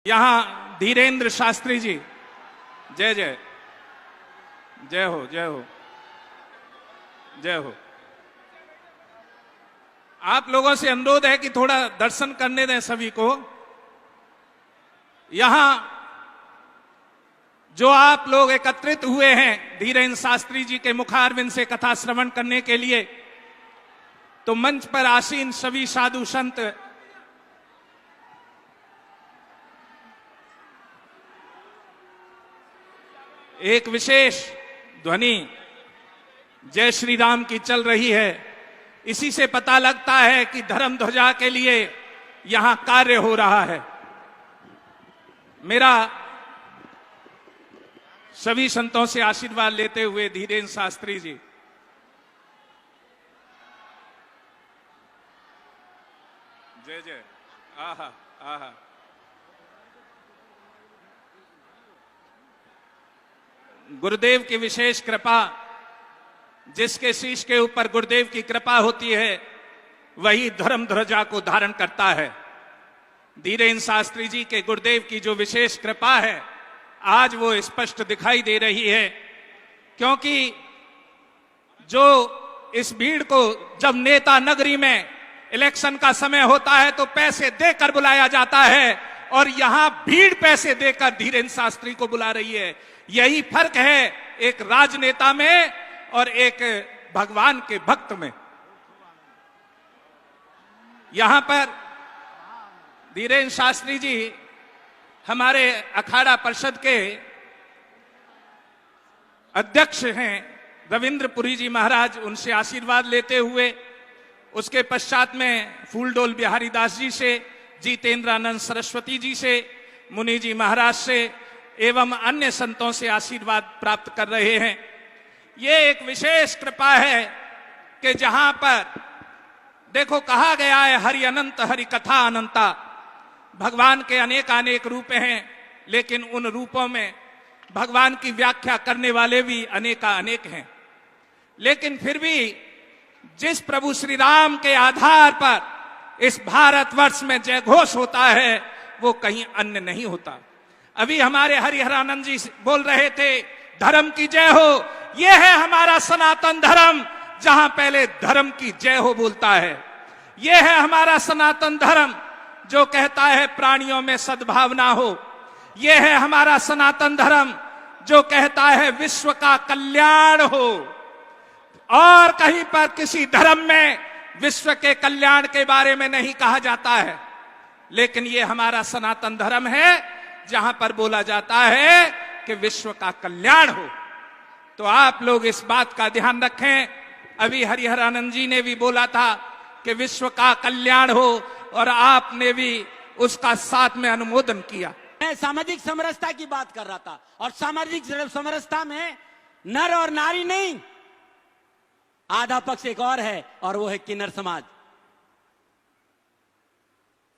यहां धीरेन्द्र शास्त्री जी, जय जय, जय हो, जय हो, जय हो। आप लोगों से अनुरोध है कि थोड़ा दर्शन करने दें सभी को। यहां जो आप लोग एकत्रित हुए हैं धीरेन्द्र शास्त्री जी के मुखारविंद से कथा श्रवण करने के लिए, तो मंच पर आसीन सभी साधु संत एक विशेष ध्वनि जय श्री राम की चल रही है। इसी से पता लगता है कि धर्म ध्वजा के लिए यहां कार्य हो रहा है। मेरा सभी संतों से आशीर्वाद लेते हुए धीरेन्द्र शास्त्री जी, जय जय, आहा आहा। गुरुदेव की विशेष कृपा, जिसके शीश के ऊपर गुरुदेव की कृपा होती है वही धर्म ध्वजा को धारण करता है। धीरेन्द्र शास्त्री जी के गुरुदेव की जो विशेष कृपा है आज वो स्पष्ट दिखाई दे रही है, क्योंकि जो इस भीड़ को जब नेता नगरी में इलेक्शन का समय होता है तो पैसे देकर बुलाया जाता है और यहां भीड़ पैसे देकर धीरेन्द्र शास्त्री को बुला रही है। यही फर्क है एक राजनेता में और एक भगवान के भक्त में। यहां पर धीरेन्द्र शास्त्री जी हमारे अखाड़ा परिषद के अध्यक्ष हैं रविंद्रपुरी जी महाराज, उनसे आशीर्वाद लेते हुए, उसके पश्चात में फूलडोल बिहारी दास जी से, जितेंद्रानंद सरस्वती जी से, मुनि जी महाराज से एवं अन्य संतों से आशीर्वाद प्राप्त कर रहे हैं। ये एक विशेष कृपा है कि जहां पर देखो कहा गया है हरि अनंत हरि कथा अनंता, भगवान के अनेक अनेक रूप हैं, लेकिन उन रूपों में भगवान की व्याख्या करने वाले भी अनेका अनेक हैं। लेकिन फिर भी जिस प्रभु श्री राम के आधार पर इस भारतवर्ष में जय घोष होता है वो कहीं अन्य नहीं होता। अभी हमारे हरिहरानंद जी बोल रहे थे धर्म की जय हो, ये है हमारा सनातन धर्म, जहां पहले धर्म की जय हो बोलता है। ये है हमारा सनातन धर्म जो कहता है प्राणियों में सद्भावना हो। ये है हमारा सनातन धर्म जो कहता है विश्व का कल्याण हो। और कहीं पर किसी धर्म में विश्व के कल्याण के बारे में नहीं कहा जाता है, लेकिन ये हमारा सनातन धर्म है जहां पर बोला जाता है कि विश्व का कल्याण हो। तो आप लोग इस बात का ध्यान रखें। अभी हरिहरानंद जी ने भी बोला था कि विश्व का कल्याण हो और आपने भी उसका साथ में अनुमोदन किया। मैं सामाजिक समरसता की बात कर रहा था, और सामाजिक समरसता में नर और नारी नहीं, आधा पक्ष एक और है, और वो है किन्नर समाज।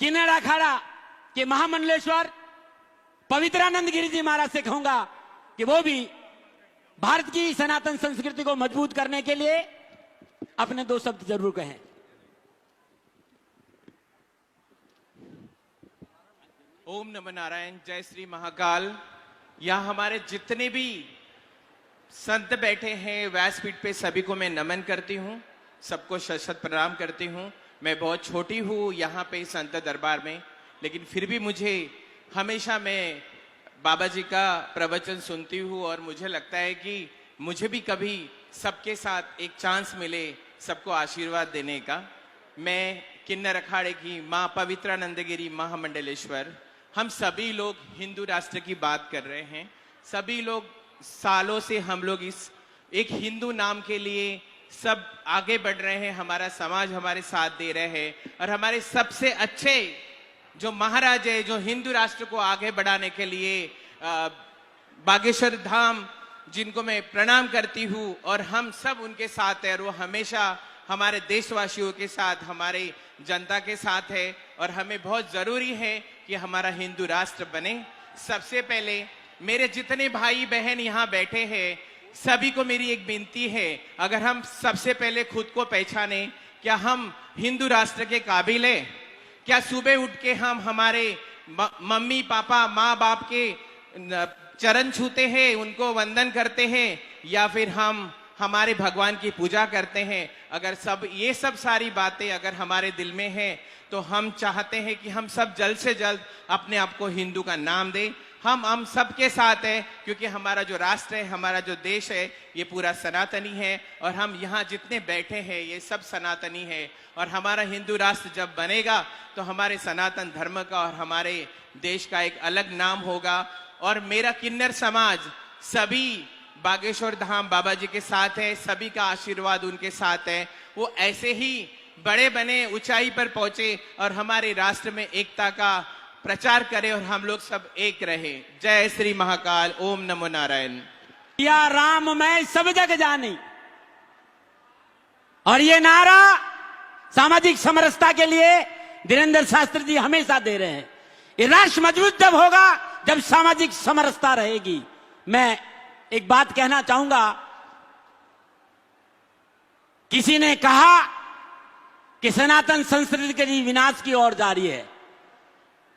किन्नर अखाड़ा के महामंडलेश्वर पवित्रानंद गिरी जी महाराज से कहूंगा कि वो भी भारत की सनातन संस्कृति को मजबूत करने के लिए अपने दो शब्द जरूर कहें। ओम नमः नारायण, जय श्री महाकाल। यहाँ हमारे जितने भी संत बैठे हैं व्यासपीठ पे, सभी को मैं नमन करती हूँ, सबको शत शत प्रणाम करती हूँ। मैं बहुत छोटी हूँ यहाँ पे संत दरबार में, लेकिन फिर भी मुझे हमेशा मैं बाबा जी का प्रवचन सुनती हूँ और मुझे लगता है कि मुझे भी कभी सबके साथ एक चांस मिले सबको आशीर्वाद देने का। मैं किन्नर अखाड़े की माँ पवित्रानंदगिरी महामंडलेश्वर, हम सभी लोग हिंदू राष्ट्र की बात कर रहे हैं। सभी लोग सालों से हम लोग इस एक हिंदू नाम के लिए सब आगे बढ़ रहे हैं, हमारा समाज हमारे साथ दे रहे हैं, और हमारे सबसे अच्छे जो महाराज है जो हिंदू राष्ट्र को आगे बढ़ाने के लिए बागेश्वर धाम, जिनको मैं प्रणाम करती हूँ, और हम सब उनके साथ है, और वो हमेशा हमारे देशवासियों के साथ, हमारे जनता के साथ है, और हमें बहुत जरूरी है कि हमारा हिंदू राष्ट्र बने। सबसे पहले मेरे जितने भाई बहन यहाँ बैठे हैं सभी को मेरी एक विनती है, अगर हम सबसे पहले खुद को पहचाने, क्या हम हिंदू राष्ट्र के काबिल हैं? क्या सुबह उठ के हम हमारे मम्मी पापा माँ बाप के चरण छूते हैं, उनको वंदन करते हैं, या फिर हम हमारे भगवान की पूजा करते हैं। अगर ये सब सारी बातें अगर हमारे दिल में है तो हम चाहते हैं कि हम सब जल्द से जल्द अपने आप को हिंदू का नाम दें। हम सबके साथ हैं, क्योंकि हमारा जो राष्ट्र है, हमारा जो देश है, ये पूरा सनातनी है, और हम यहाँ जितने बैठे हैं ये सब सनातनी है। और हमारा हिंदू राष्ट्र जब बनेगा तो हमारे सनातन धर्म का और हमारे देश का एक अलग नाम होगा। और मेरा किन्नर समाज सभी बागेश्वर धाम बाबा जी के साथ है, सभी का आशीर्वाद उनके साथ है। वो ऐसे ही बड़े बने, ऊंचाई पर पहुंचे और हमारे राष्ट्र में एकता का प्रचार करें और हम लोग सब एक रहे। जय श्री महाकाल, ओम नमो नारायण। या राम मैं सब जग जानी, और ये नारा सामाजिक समरसता के लिए धीरेन्द्र शास्त्री जी हमेशा दे रहे हैं। ये राष्ट्र मजबूत जब होगा जब सामाजिक समरसता रहेगी। मैं एक बात कहना चाहूंगा, किसी ने कहा कि सनातन संस्कृति के विनाश की ओर जा रही है।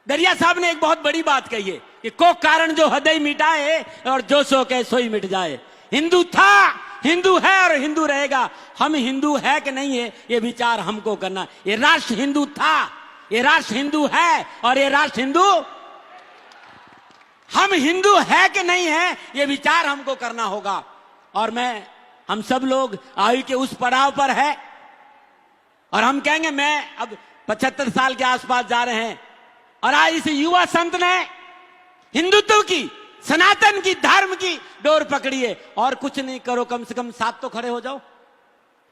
दरिया साहब ने एक बहुत बड़ी बात कही है कि को कारण जो हृदय मिटाए और जो सो के सोई मिट जाए। हिंदू था, हिंदू है और हिंदू रहेगा। हम हिंदू है कि नहीं है ये विचार हमको करना। ये राष्ट्र हिंदू था, ये राष्ट्र हिंदू है और ये राष्ट्र हिंदू, हम हिंदू है कि नहीं है ये विचार हमको करना होगा। और हम सब लोग आयु के उस पड़ाव पर है और हम कहेंगे मैं अब 75 साल के आसपास जा रहे हैं, और आज इस युवा संत ने हिंदुत्व की, सनातन की, धर्म की डोर पकड़ी है। और कुछ नहीं करो, कम से कम साथ तो खड़े हो जाओ।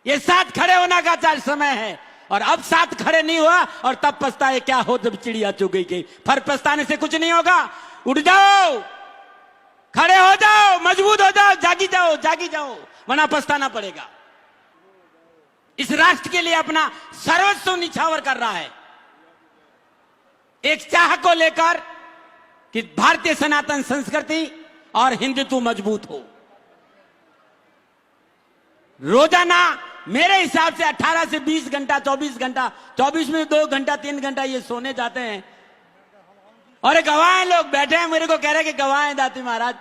ये साथ खड़े होना का समय है, और अब साथ खड़े नहीं हुआ और तब पछताए क्या हो जब चिड़िया चुग गई। फिर पछताने से कुछ नहीं होगा। उठ जाओ, खड़े हो जाओ, मजबूत हो जाओ, जागी जाओ, वरना पछताना पड़ेगा। इस राष्ट्र के लिए अपना सर्वस्व निछावर कर रहा है, एक चाह को लेकर कि भारतीय सनातन संस्कृति और हिंदुत्व मजबूत हो। रोजाना मेरे हिसाब से 18 से 20 घंटा, 24 घंटा, 24 में 2 घंटा 3 घंटा ये सोने जाते हैं। और एक गवाह लोग बैठे हैं, मेरे को कह रहे हैं कि गवाह हैं दाती महाराज।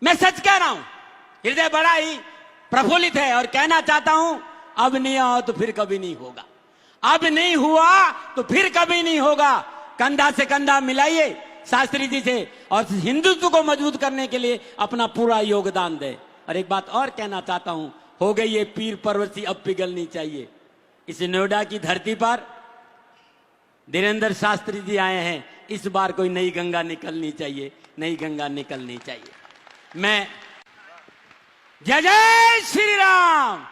मैं सच कह रहा हूं, हृदय बड़ा ही प्रफुल्लित है और कहना चाहता हूं, अब नहीं आओ तो फिर कभी नहीं होगा। अब नहीं हुआ तो फिर कभी नहीं होगा। कंधा से कंधा मिलाइए शास्त्री जी से और हिंदुत्व को मजबूत करने के लिए अपना पूरा योगदान दे। और एक बात और कहना चाहता हूं, हो गई ये पीर पर्वती अब पिघलनी चाहिए। इस नोएडा की धरती पर धीरेन्द्र शास्त्री जी आए हैं, इस बार कोई नई गंगा निकलनी चाहिए, नई गंगा निकलनी चाहिए। मैं जय जय श्री राम।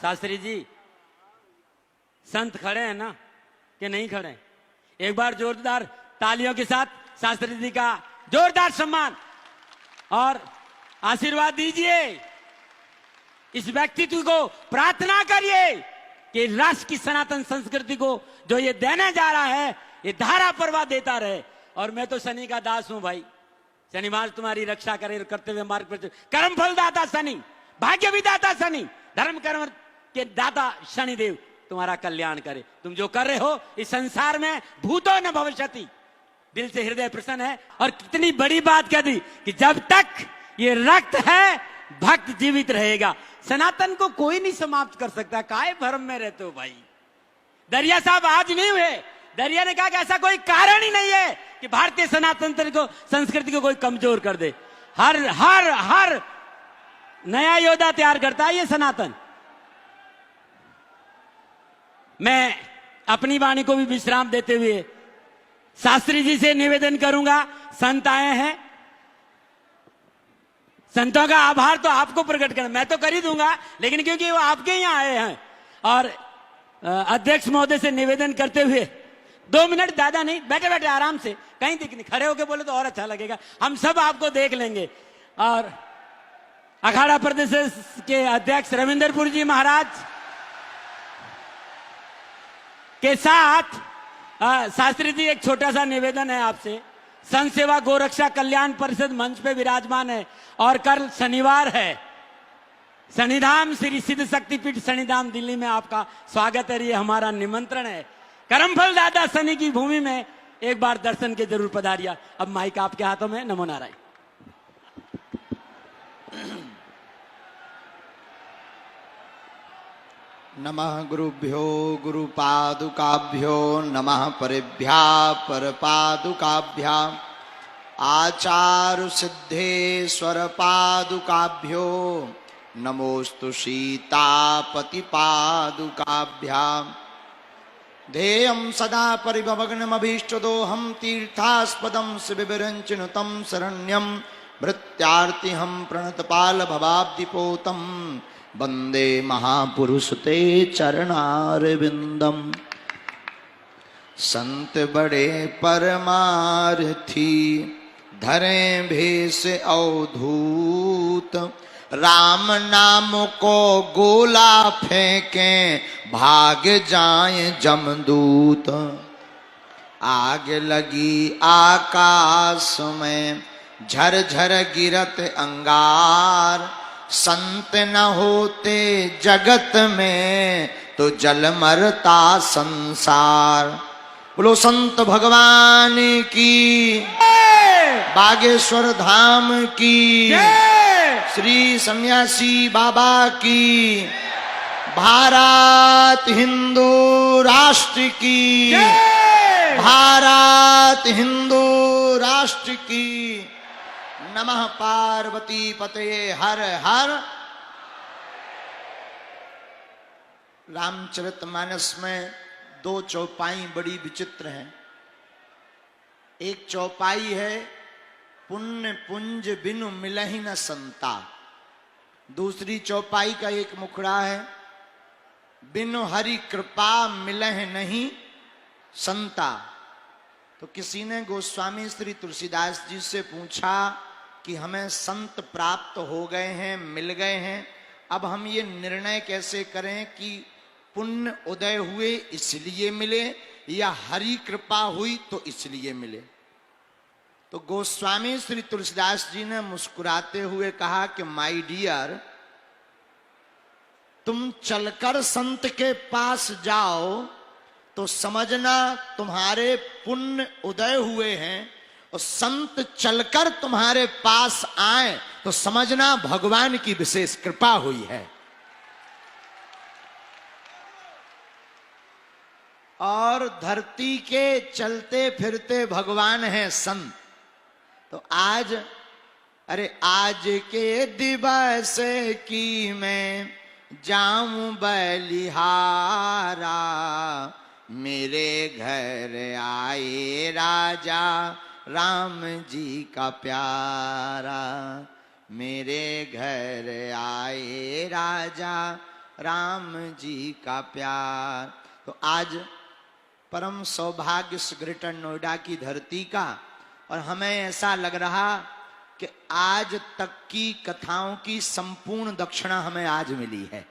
शास्त्री जी संत खड़े हैं ना कि नहीं खड़े? एक बार जोरदार तालियों के साथ शास्त्री जी का जोरदार सम्मान और आशीर्वाद दीजिए। इस व्यक्तित्व को प्रार्थना करिए कि राष्ट्र की सनातन संस्कृति को जो ये देने जा रहा है ये धारा प्रवाह देता रहे। और मैं तो शनि का दास हूं भाई, शनि महाराज तुम्हारी रक्षा करे, करते हुए मार्ग पर कर्म फल दाता शनि, भाग्य विदाता शनि, धर्म कर्म के दाता शनिदेव तुम्हारा कल्याण करे। तुम जो कर रहे हो इस संसार में भूतो न भविष्यति, दिल से हृदय प्रसन्न है। और कितनी बड़ी बात कह दी कि जब तक ये रक्त है भक्त जीवित रहेगा। सनातन को कोई नहीं समाप्त कर सकता। काय भ्रम में रहते हो भाई? दरिया साहब आज नहीं हुए, दरिया ने कहा कि ऐसा कोई कारण ही नहीं है कि भारतीय सनातन को, संस्कृति को कोई कमजोर कर दे। हर हर हर नया योद्धा तैयार करता है ये सनातन। मैं अपनी वाणी को भी विश्राम देते हुए शास्त्री जी से निवेदन करूंगा, संत आए हैं, संतों का आभार तो आपको प्रकट करना, मैं तो कर ही दूंगा, लेकिन क्योंकि वो आपके यहां आए हैं। और अध्यक्ष महोदय से निवेदन करते हुए 2 मिनट, ज्यादा नहीं, बैठे बैठे आराम से, कहीं दिख नहीं, खड़े होके बोले तो और अच्छा लगेगा, हम सब आपको देख लेंगे। और अखाड़ा प्रदेश के अध्यक्ष रविंद्रपुर जी महाराज के साथ शास्त्री जी एक छोटा सा निवेदन है आपसे। संत सेवा गोरक्षा कल्याण परिषद मंच पे विराजमान है और कल शनिवार है। शनिधाम श्री सिद्ध शक्तिपीठ शनिधाम दिल्ली में आपका स्वागत है, ये हमारा निमंत्रण है करमफल दादा सनी की भूमि में एक बार दर्शन के जरूर पधारिया। अब माइक आपके हाथों में। नमो नारायण। नमः गुरुभ्यो गुरुपादुकाभ्यो नमः परेभ्या परपादुकाभ्या आचारु सिद्धेश्वर पादुकाभ्यो नमोस्तु सीतापति पादुकाभ्यां ध्येयं सदा परिभवग्नमभीष्टदोहं तीर्थास्पदं शिवविरञ्चिनुतं शरण्यं भृत्यार्तिहं प्रणतपालभवाब्धिपोतं वन्दे महापुरुष ते चरणारविन्दम्। संत बड़े परमार्थी धरें भेष अवधूत राम नाम को गोला फेंकें भाग जाएं जमदूत। आग लगी आकाश में झरझर गिरत अंगार संत न होते जगत में तो जल मरता संसार। बोलो संत भगवान की बागेश्वर धाम की श्री सन्यासी बाबा की भारत हिंदू राष्ट्र की भारत हिंदू राष्ट्र की। नमः पार्वती पते हर हर। रामचरितमानस में दो चौपाई बड़ी विचित्र हैं। एक चौपाई है पुण्य पुंज बिनु मिलहि न संता। दूसरी चौपाई का एक मुखड़ा है बिनु हरि कृपा मिलह नहीं संता। तो किसी ने गोस्वामी श्री तुलसीदास जी से पूछा कि हमें संत प्राप्त हो गए हैं, मिल गए हैं, अब हम ये निर्णय कैसे करें कि पुण्य उदय हुए इसलिए मिले या हरि कृपा हुई तो इसलिए मिले। तो गोस्वामी श्री तुलसीदास जी ने मुस्कुराते हुए कहा कि माय डियर, तुम चलकर संत के पास जाओ तो समझना तुम्हारे पुण्य उदय हुए हैं, और संत चलकर तुम्हारे पास आए तो समझना भगवान की विशेष कृपा हुई है। और धरती के चलते फिरते भगवान हैं संत। तो आज आज के दिवस की मैं जाऊं बलिहारा, मेरे घर आए राजा राम जी का प्यारा, मेरे घर आए राजा राम जी का प्यार। तो आज परम सौभाग्य इस ग्रेटर नोएडा की धरती का, और हमें ऐसा लग रहा कि आज तक की कथाओं की संपूर्ण दक्षिणा हमें आज मिली है।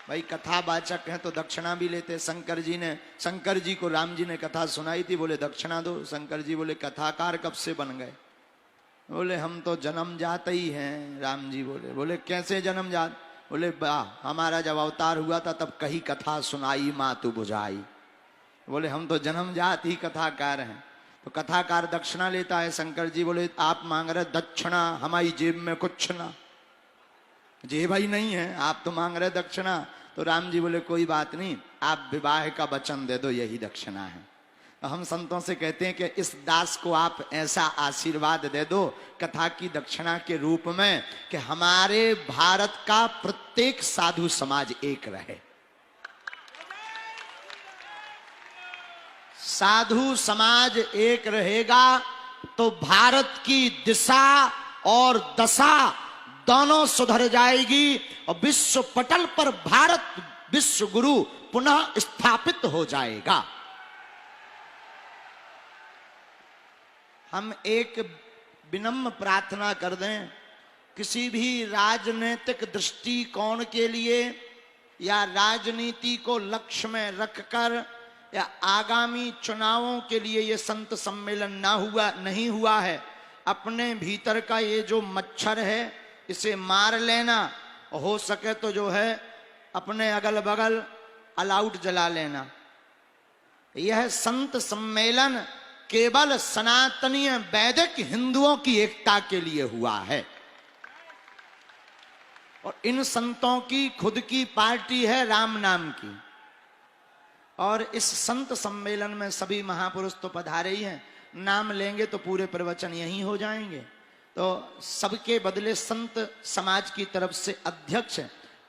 भाई कथावाचक हैं तो दक्षिणा भी लेते। शंकर जी को राम जी ने कथा सुनाई थी, बोले दक्षिणा दो। शंकर जी बोले कथाकार कब से बन गए? बोले हम तो जन्म जाते ही हैं। राम जी बोले कैसे जन्म जात? बोले हमारा जब अवतार हुआ था तब कही कथा सुनाई माँ तू बुझाई। बोले हम तो जन्म जात ही कथाकार हैं। तो कथाकार दक्षिणा लेता है। शंकर जी बोले आप मांग रहे दक्षिणा, हमारी जेब में कुछ ना, जेब ही नहीं है, आप तो मांग रहे दक्षिणा। तो राम जी बोले कोई बात नहीं, आप विवाह का वचन दे दो, यही दक्षिणा है। तो हम संतों से कहते हैं कि इस दास को आप ऐसा आशीर्वाद दे दो कथा की दक्षिणा के रूप में कि हमारे भारत का प्रत्येक साधु समाज एक रहे। साधु समाज एक रहेगा तो भारत की दिशा और दशा दोनों सुधर जाएगी और विश्व पटल पर भारत विश्व गुरु पुनः स्थापित हो जाएगा। हम एक विनम्र प्रार्थना कर दें, किसी भी राजनीतिक दृष्टिकोण के लिए या राजनीति को लक्ष्य में रखकर या आगामी चुनावों के लिए ये संत सम्मेलन नहीं हुआ है। अपने भीतर का ये जो मच्छर है इसे मार लेना, हो सके तो जो है अपने अगल बगल अलाउट जला लेना। यह संत सम्मेलन केवल सनातनीय वैदिक हिंदुओं की एकता के लिए हुआ है और इन संतों की खुद की पार्टी है राम नाम की। और इस संत सम्मेलन में सभी महापुरुष तो पधारे ही हैं, नाम लेंगे तो पूरे प्रवचन यहीं हो जाएंगे। तो सबके बदले संत समाज की तरफ से अध्यक्ष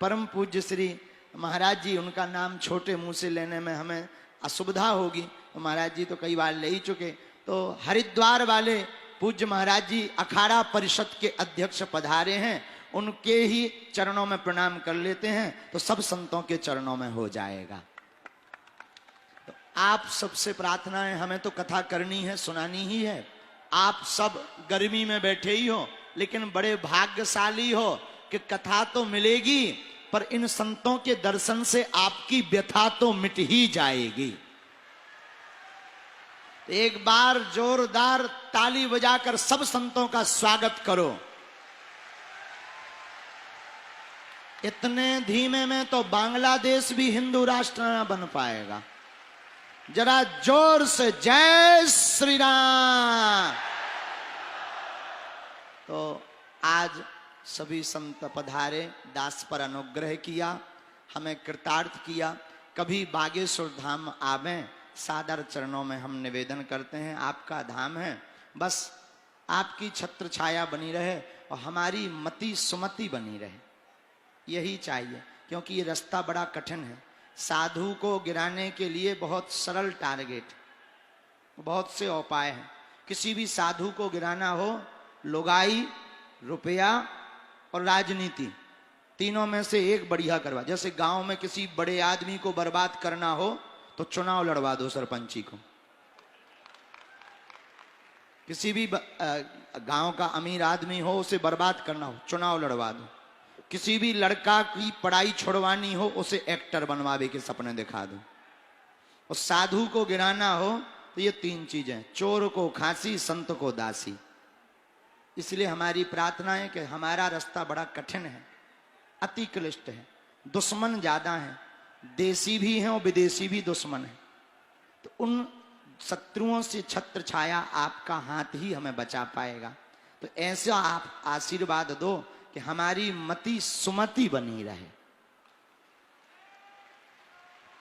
परम पूज्य श्री महाराज जी, उनका नाम छोटे मुंह से लेने में हमें असुविधा होगी, तो महाराज जी तो कई बार ले ही चुके। तो हरिद्वार वाले पूज्य महाराज जी अखाड़ा परिषद के अध्यक्ष पधारे हैं, उनके ही चरणों में प्रणाम कर लेते हैं तो सब संतों के चरणों में हो जाएगा। तो आप सबसे प्रार्थना है, हमें तो कथा करनी है, सुनानी ही है। आप सब गर्मी में बैठे ही हो, लेकिन बड़े भाग्यशाली हो कि कथा तो मिलेगी पर इन संतों के दर्शन से आपकी व्यथा तो मिट ही जाएगी। तो एक बार जोरदार ताली बजाकर सब संतों का स्वागत करो। इतने धीमे में तो बांग्लादेश भी हिंदू राष्ट्र न बन पाएगा। जरा जोर से जय श्री राम। तो आज सभी संत पधारे, दास पर अनुग्रह किया, हमें कृतार्थ किया। कभी बागेश्वर धाम आवें, सादर चरणों में हम निवेदन करते हैं। आपका धाम है, बस आपकी छत्र छाया बनी रहे और हमारी मति सुमति बनी रहे, यही चाहिए। क्योंकि ये रास्ता बड़ा कठिन है। साधु को गिराने के लिए बहुत सरल टारगेट, बहुत से उपाय हैं। किसी भी साधु को गिराना हो, लुगाई, रुपया और राजनीति, तीनों में से एक बढ़िया करवा। जैसे गांव में किसी बड़े आदमी को बर्बाद करना हो तो चुनाव लड़वा दो सरपंची को। किसी भी गांव का अमीर आदमी हो, उसे बर्बाद करना हो, चुनाव लड़वा दो। किसी भी लड़का की पढ़ाई छुड़वानी हो, उसे एक्टर बनवावे के सपने दिखा दो। और साधु को गिराना हो तो ये तीन चीजें, चोर को खांसी, संत को दासी। इसलिए हमारी प्रार्थना है कि हमारा रास्ता बड़ा कठिन है, अति क्लिष्ट है, दुश्मन ज्यादा है, देसी भी हैं और विदेशी भी दुश्मन है। तो उन शत्रुओं से छत्र छाया आपका हाथ ही हमें बचा पाएगा। तो ऐसा आप आशीर्वाद दो कि हमारी मति सुमति बनी रहे।